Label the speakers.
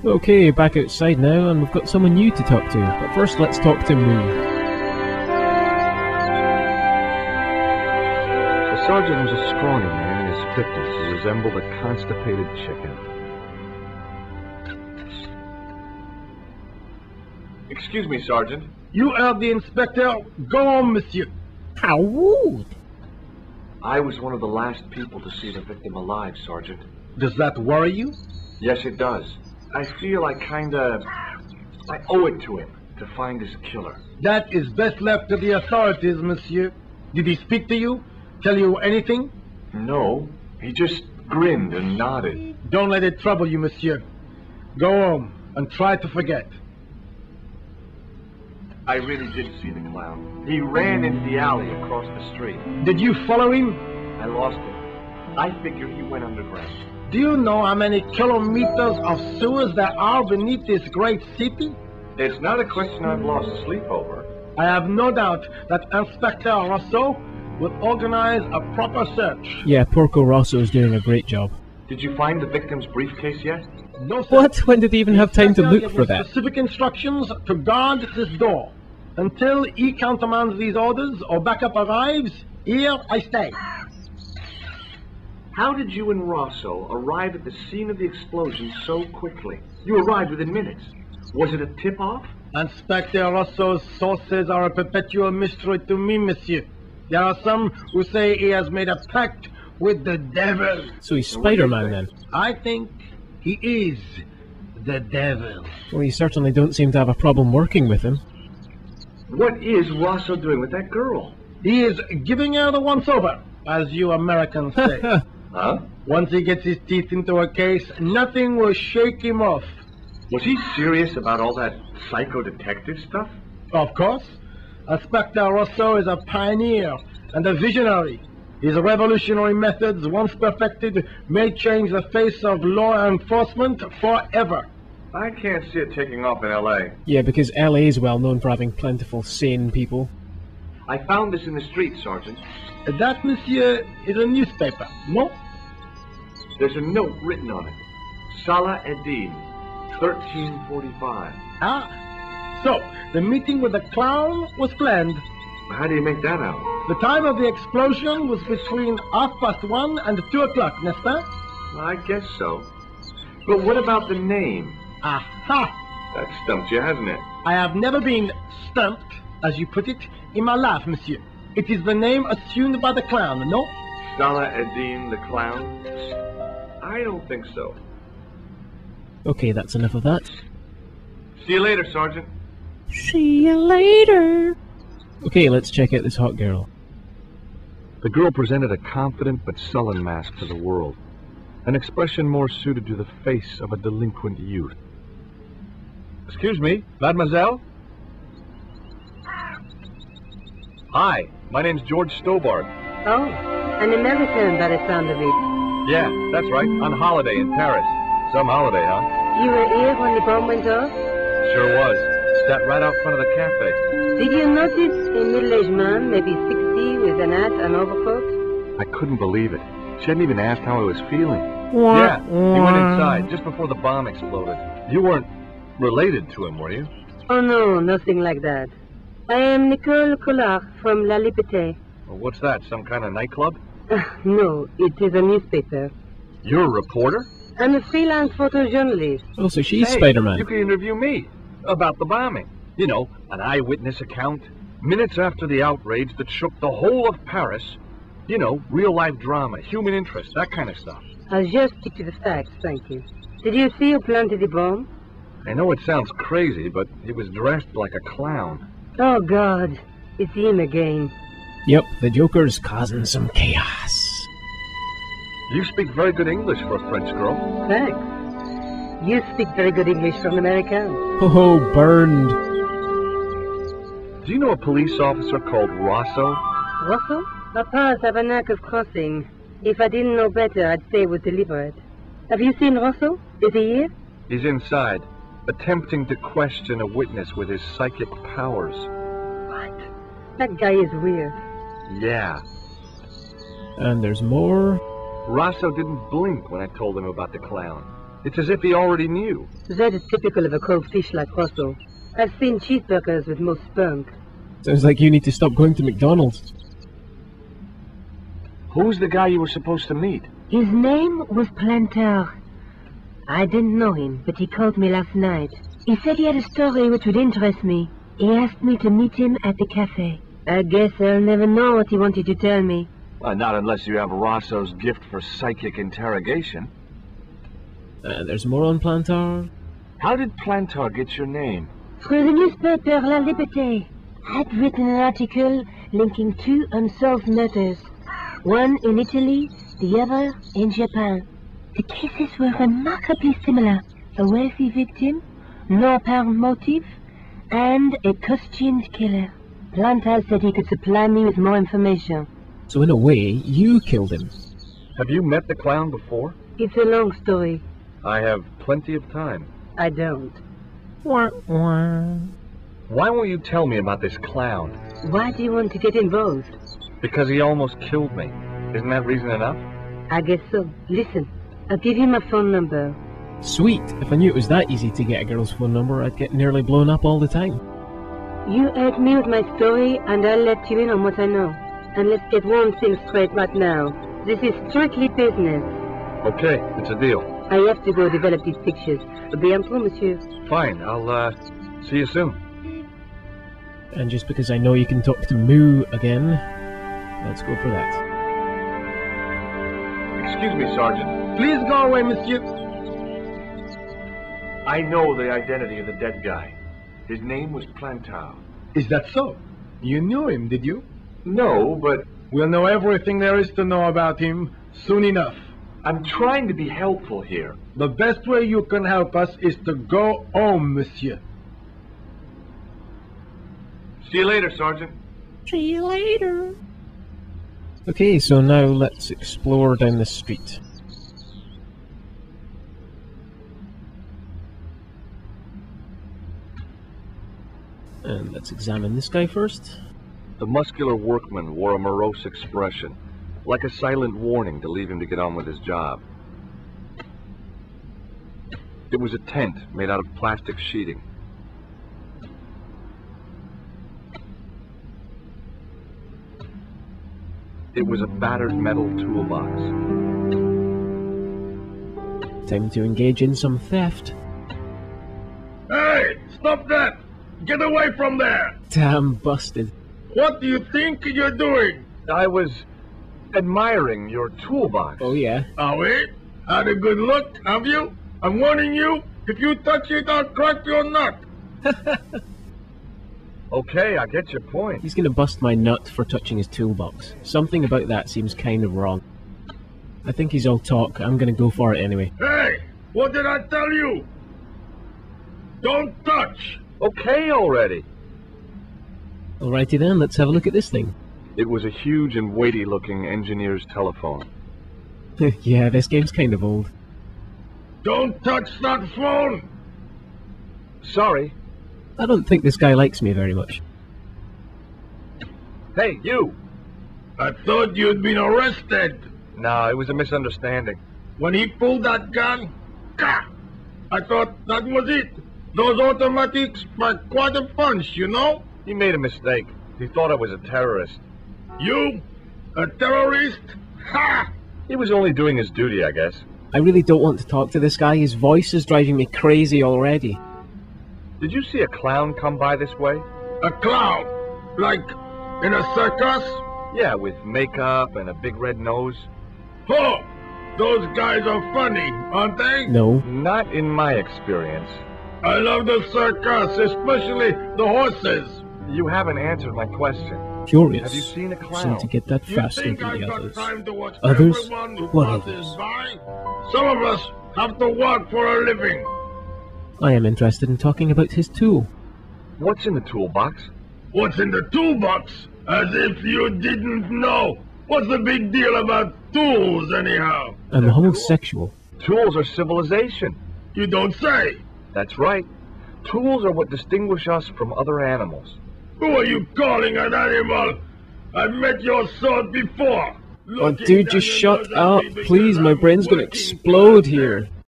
Speaker 1: Okay, back outside now, and we've got someone new to talk to. But first, let's talk to Moo.
Speaker 2: The sergeant was a scrawny man in his 50s who resembled a constipated chicken.
Speaker 3: Excuse me, Sergeant.
Speaker 4: You are the inspector. Go on, monsieur.
Speaker 1: How rude!
Speaker 3: I was one of the last people to see the victim alive, Sergeant.
Speaker 4: Does that worry you?
Speaker 3: Yes, it does. I feel I owe it to him to find his killer.
Speaker 4: That is best left to the authorities, monsieur. Did he speak to you? Tell you anything?
Speaker 3: No, he just grinned and nodded.
Speaker 4: Don't let it trouble you, monsieur. Go home and try to forget.
Speaker 3: I really did see the clown. He ran into the alley across the street.
Speaker 4: Did you follow him?
Speaker 3: I lost him. I figure he went underground.
Speaker 4: Do you know how many kilometers of sewers there are beneath this great city?
Speaker 3: It's not a question I've lost sleep over.
Speaker 4: I have no doubt that Inspector Rousseau will organize a proper search.
Speaker 1: Yeah, Porco Rosso is doing a great job.
Speaker 3: Did you find the victim's briefcase yet?
Speaker 4: No, sir.
Speaker 1: What? When did he even have time to look
Speaker 4: Inspector
Speaker 1: for
Speaker 4: gave me
Speaker 1: that?
Speaker 4: Specific instructions to guard this door. Until he countermands these orders or backup arrives, here I stay.
Speaker 3: How did you and Rosso arrive at the scene of the explosion so quickly? You arrived within minutes. Was it a tip-off?
Speaker 4: Inspector Rousseau's sources are a perpetual mystery to me, monsieur. There are some who say he has made a pact with the devil.
Speaker 1: So he's Spider-Man then?
Speaker 4: I think he is the devil.
Speaker 1: Well, you certainly don't seem to have a problem working with him.
Speaker 3: What is Rosso doing with that girl?
Speaker 4: He is giving her the once-over, as you Americans say.
Speaker 3: Huh?
Speaker 4: Once he gets his teeth into a case, nothing will shake him off.
Speaker 3: Was he serious about all that psycho-detective stuff?
Speaker 4: Of course. Inspector Rousseau is a pioneer and a visionary. His revolutionary methods, once perfected, may change the face of law enforcement forever.
Speaker 3: I can't see it taking off in L.A.
Speaker 1: Yeah, because LA is well known for having plentiful sane people.
Speaker 3: I found this in the street, Sergeant.
Speaker 4: That, monsieur, is a newspaper, no?
Speaker 3: There's a note written on it. Salah Eddin, 1345.
Speaker 4: Ah, so the meeting with the clown was planned.
Speaker 3: How do you make that out?
Speaker 4: The time of the explosion was between 1:30 and 2 o'clock, n'est-ce pas?
Speaker 3: I guess so. But what about the name?
Speaker 4: Aha!
Speaker 3: That stumped you, hasn't it?
Speaker 4: I have never been stumped, as you put it, in my life, monsieur. It is the name assumed by the clown, no?
Speaker 3: Salah Eddin the clown? I don't think so.
Speaker 1: Okay, that's enough of that.
Speaker 3: See you later, Sergeant.
Speaker 1: See you later. Okay, let's check out this hot girl.
Speaker 2: The girl presented a confident but sullen mask to the world, an expression more suited to the face of a delinquent youth. Excuse me, mademoiselle? Hi, my name's George Stobart.
Speaker 5: Oh, an American by the sound of it.
Speaker 2: Yeah, that's right, on holiday in Paris. Some holiday, huh?
Speaker 5: You were here when the bomb went off?
Speaker 2: Sure was. Sat right out front of the cafe.
Speaker 5: Did you notice a middle-aged man, maybe 60, with an hat and overcoat?
Speaker 2: I couldn't believe it. She hadn't even asked how I was feeling. Yeah, he went inside just before the bomb exploded. You weren't related to him, were you?
Speaker 5: Oh no, nothing like that. I am Nicole Collard from La Liberté.
Speaker 2: Well, what's that, some kind of nightclub?
Speaker 5: No, it is a newspaper.
Speaker 2: You're a reporter?
Speaker 5: I'm a freelance photojournalist.
Speaker 1: Oh, so she's
Speaker 2: Hey,
Speaker 1: Spider-Man.
Speaker 2: you can interview me about the bombing. You know, an eyewitness account. Minutes after the outrage that shook the whole of Paris. You know, real-life drama, human interest, that kind of stuff.
Speaker 5: I'll just stick to the facts, thank you. Did you see who planted the bomb?
Speaker 2: I know it sounds crazy, but he was dressed like a clown.
Speaker 5: Oh God, it's him again.
Speaker 1: Yep, the Joker's causing some chaos.
Speaker 2: You speak very good English for a French girl.
Speaker 5: Thanks. You speak very good English from American.
Speaker 1: Oh, burned.
Speaker 2: Do you know a police officer called Rosso?
Speaker 5: Russell? My paths have a knack of crossing. If I didn't know better, I'd say it was deliberate. Have you seen Russell? Is he here?
Speaker 2: He's inside, attempting to question a witness with his psychic powers.
Speaker 5: What? That guy is weird.
Speaker 2: Yeah.
Speaker 1: And there's more.
Speaker 2: Rosso didn't blink when I told him about the clown. It's as if he already knew.
Speaker 5: That is typical of a cold fish like Rosso. I've seen cheeseburgers with more spunk.
Speaker 1: Sounds like you need to stop going to McDonald's.
Speaker 2: Who's the guy you were supposed to meet?
Speaker 5: His name was Plantar. I didn't know him, but he called me last night. He said he had a story which would interest me. He asked me to meet him at the cafe. I guess I'll never know what he wanted to tell me.
Speaker 2: Not unless you have Rosso's gift for psychic interrogation.
Speaker 1: There's more on Plantar.
Speaker 2: How did Plantar get your name?
Speaker 5: Through the newspaper La Liberté. I'd written an article linking two unsolved murders. One in Italy, the other in Japan. The cases were remarkably similar. A wealthy victim, no apparent motive, and a costumed killer. Plantar said he could supply me with more information.
Speaker 1: So in a way, you killed him.
Speaker 2: Have you met the clown before?
Speaker 5: It's a long story.
Speaker 2: I have plenty of time.
Speaker 5: I don't.
Speaker 1: Wah, wah.
Speaker 2: Why won't you tell me about this clown?
Speaker 5: Why do you want to get involved?
Speaker 2: Because he almost killed me. Isn't that reason enough?
Speaker 5: I guess so. Listen, I'll give you my phone number.
Speaker 1: Sweet. If I knew it was that easy to get a girl's phone number, I'd get nearly blown up all the time.
Speaker 5: You help me with my story, and I'll let you in on what I know. And let's get one thing straight right now. This is strictly business.
Speaker 2: Okay, it's a deal.
Speaker 5: I have to go develop these pictures. Bientôt, monsieur.
Speaker 2: Fine, I'll, see you soon.
Speaker 1: And just because I know you can talk to Moo again, let's go for that.
Speaker 2: Excuse me, Sergeant.
Speaker 4: Please go away, monsieur.
Speaker 3: I know the identity of the dead guy. His name was Plantar.
Speaker 4: Is that so? You knew him, did you?
Speaker 3: No, but
Speaker 4: We'll know everything there is to know about him soon enough.
Speaker 3: I'm trying to be helpful here.
Speaker 4: The best way you can help us is to go home, monsieur.
Speaker 3: See you later, Sergeant.
Speaker 1: See you later. Okay, so now let's explore down the street. And let's examine this guy first.
Speaker 2: The muscular workman wore a morose expression, like a silent warning to leave him to get on with his job. It was a tent made out of plastic sheeting. It was a battered metal toolbox.
Speaker 1: Time to engage in some theft.
Speaker 4: Hey, stop that! Get away from there!
Speaker 1: Damn busted.
Speaker 4: What do you think you're doing?
Speaker 2: I was admiring your toolbox.
Speaker 1: Oh yeah.
Speaker 4: Oh, wait? Had a good look, have you? I'm warning you, if you touch it, I'll crack your nut.
Speaker 2: Okay, I get your point.
Speaker 1: He's gonna bust my nut for touching his toolbox. Something about that seems kind of wrong. I think he's all talk. I'm gonna go for it anyway.
Speaker 4: Hey, what did I tell you? Don't touch!
Speaker 2: Okay already.
Speaker 1: Alrighty then, let's have a look at this thing.
Speaker 2: It was a huge and weighty-looking engineer's telephone.
Speaker 1: Yeah, this game's kind of old.
Speaker 4: Don't touch that phone!
Speaker 2: Sorry.
Speaker 1: I don't think this guy likes me very much.
Speaker 2: Hey, you!
Speaker 4: I thought you'd been arrested.
Speaker 2: No, it was a misunderstanding.
Speaker 4: When he pulled that gun, gah! I thought that was it. Those automatics pack quite a punch, you know?
Speaker 2: He made a mistake. He thought I was a terrorist.
Speaker 4: You? A terrorist? Ha!
Speaker 2: He was only doing his duty, I guess.
Speaker 1: I really don't want to talk to this guy. His voice is driving me crazy already.
Speaker 2: Did you see a clown come by this way?
Speaker 4: A clown? Like in a circus?
Speaker 2: Yeah, with makeup and a big red nose.
Speaker 4: Oh! Those guys are funny, aren't they?
Speaker 1: No.
Speaker 2: Not in my experience.
Speaker 4: I love the circus, especially the horses.
Speaker 2: You haven't answered my question.
Speaker 1: Curious.
Speaker 2: Have you seen a
Speaker 1: Seem
Speaker 2: clown?
Speaker 1: to get that
Speaker 4: You
Speaker 1: faster
Speaker 4: think
Speaker 1: than
Speaker 4: I've
Speaker 1: the
Speaker 4: got
Speaker 1: others.
Speaker 4: time to watch
Speaker 1: Others?
Speaker 4: everyone who
Speaker 1: What
Speaker 4: passes
Speaker 1: others?
Speaker 4: by? Some of us have to work for a living.
Speaker 1: I am interested in talking about his tool.
Speaker 2: What's in the toolbox?
Speaker 4: What's in the toolbox? As if you didn't know. What's the big deal about tools, anyhow?
Speaker 1: I'm a homosexual.
Speaker 2: Tools are civilization.
Speaker 4: You don't say.
Speaker 2: That's right. Tools are what distinguish us from other animals.
Speaker 4: Who are you calling an animal? I've met your sort before.
Speaker 1: Oh, dude, just shut up. Please, my brain's gonna explode here.